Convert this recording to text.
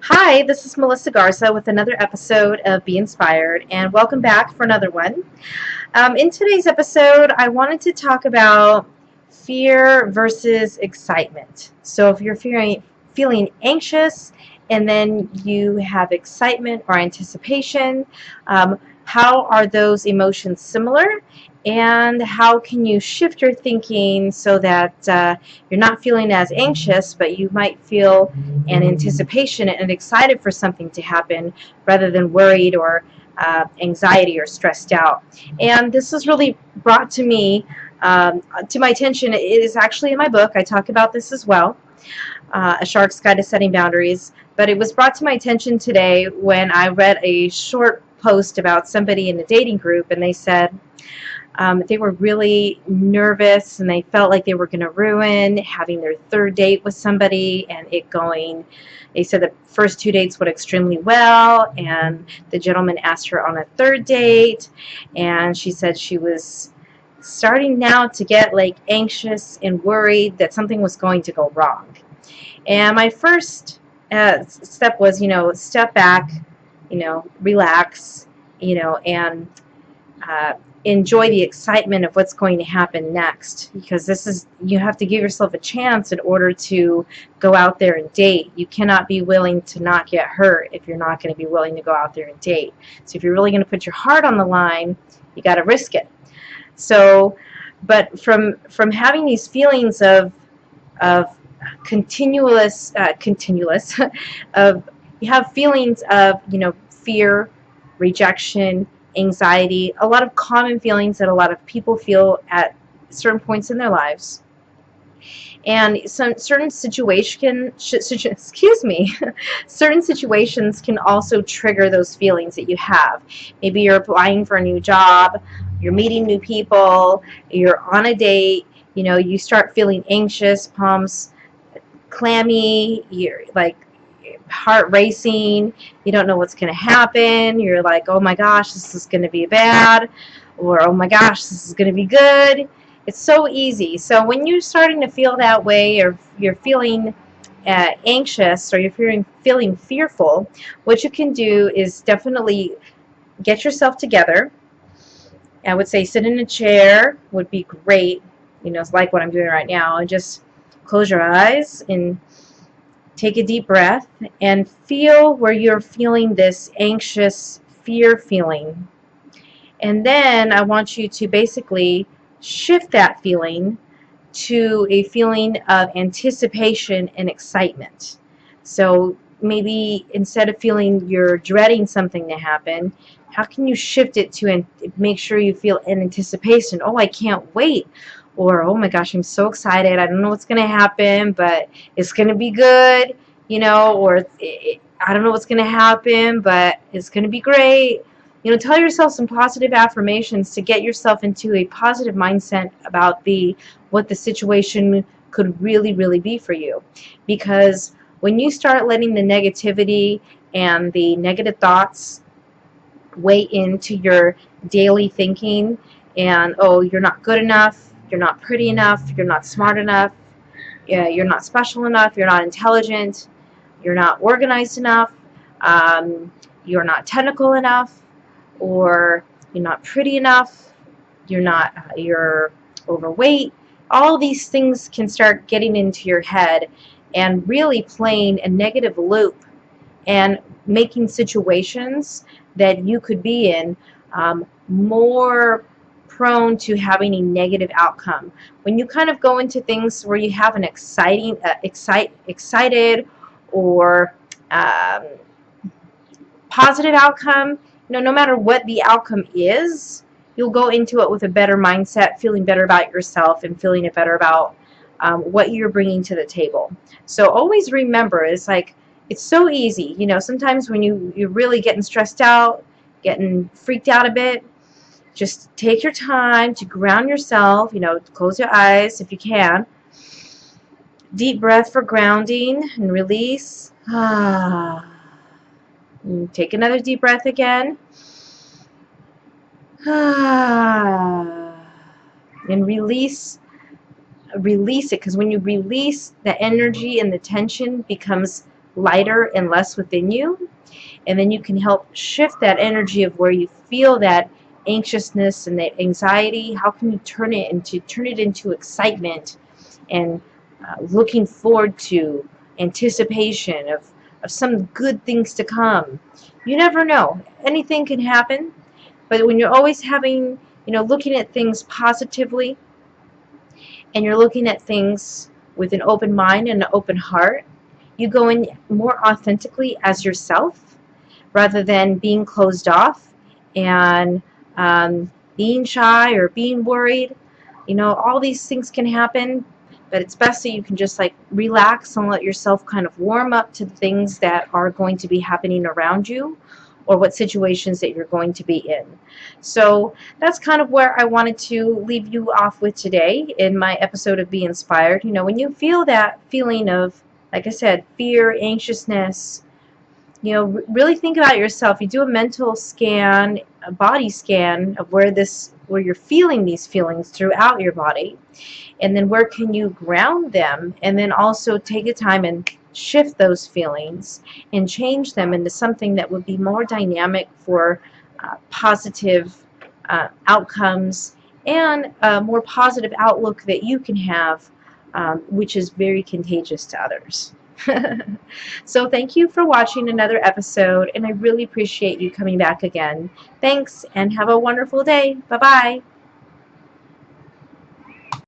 Hi, this is Melissa Garza with another episode of Be Inspired, and welcome back for another one. In today's episode, I wanted to talk about fear versus excitement. So, if you're feeling anxious and then you have excitement or anticipation, how are those emotions similar? And how can you shift your thinking so that you're not feeling as anxious, but you might feel an anticipation and excited for something to happen rather than worried or anxiety or stressed out? And this was really brought to me, to my attention. It is actually in my book. I talk about this as well, A Shark's Guide to Setting Boundaries. But it was brought to my attention today when I read a short post about somebody in a dating group, and they said they were really nervous and they felt like they were going to ruin having their third date with somebody and it going. They said the first two dates went extremely well, and the gentleman asked her on a third date, and she said she was starting now to get like anxious and worried that something was going to go wrong. And my first step was, step back, relax, and uh, enjoy the excitement of what's going to happen next, because you have to give yourself a chance in order to go out there and date. You cannot be willing to not get hurt if you're not going to be willing to go out there and date. So if you're really going to put your heart on the line, you got to risk it. So, but from having these feelings of continuous of you have feelings of fear, rejection, anxiety, a lot of common feelings that a lot of people feel at certain points in their lives. And some certain excuse me, certain situations can also trigger those feelings that you have. Maybe you're applying for a new job, you're meeting new people, you're on a date, you start feeling anxious, palms clammy, you're like heart racing, you don't know what's going to happen, you're like, oh my gosh, this is going to be bad, or oh my gosh, this is going to be good. It's so easy. So when you're starting to feel that way, or you're feeling anxious, or you're feeling fearful, what you can do is definitely get yourself together. I would say sit in a chair would be great. It's like what I'm doing right now, and just close your eyes and take a deep breath and feel where you're feeling this anxious fear feeling. And then I want you to basically shift that feeling to a feeling of anticipation and excitement. So maybe instead of feeling you're dreading something to happen, how can you shift it to make sure you feel an anticipation? Oh, I can't wait. Or, oh my gosh, I'm so excited. I don't know what's going to happen, but it's going to be good, or I don't know what's going to happen, but it's going to be great. Tell yourself some positive affirmations to get yourself into a positive mindset about what the situation could really, really be for you. Because when you start letting the negativity and the negative thoughts weigh into your daily thinking, and oh, you're not good enough, you're not pretty enough, you're not smart enough, you're not special enough, you're not intelligent, you're not organized enough, you're not technical enough, or you're not pretty enough, you're overweight. All these things can start getting into your head and really playing a negative loop and making situations that you could be in more prone to having a negative outcome. When you kind of go into things where you have an excited or positive outcome, no matter what the outcome is, you'll go into it with a better mindset, feeling better about yourself and feeling better about what you're bringing to the table. So always remember, it's so easy. Sometimes when you're really getting stressed out, getting freaked out a bit, just take your time to ground yourself. Close your eyes if you can. Deep breath for grounding and release. And take another deep breath again. And release it, because when you release, the energy and the tension becomes lighter and less within you. And then you can help shift that energy of where you feel that anxiousness and that anxiety. How can you turn it into excitement and looking forward to anticipation of some good things to come. You never know. Anything can happen, but when you're always having, looking at things positively, and you're looking at things with an open mind and an open heart, you go in more authentically as yourself rather than being closed off and being shy or being worried. All these things can happen, but it's best that you can just like relax and let yourself kind of warm up to the things that are going to be happening around you, or what situations that you're going to be in. So that's kind of where I wanted to leave you off with today in my episode of Be Inspired. When you feel that feeling of, like I said, fear, anxiousness, really think about yourself. You do a mental scan, a body scan of where you're feeling these feelings throughout your body, and then where can you ground them, and then also take a time and shift those feelings and change them into something that would be more dynamic for positive outcomes and a more positive outlook that you can have, which is very contagious to others. So thank you for watching another episode, and I really appreciate you coming back again. Thanks, and have a wonderful day. Bye-bye.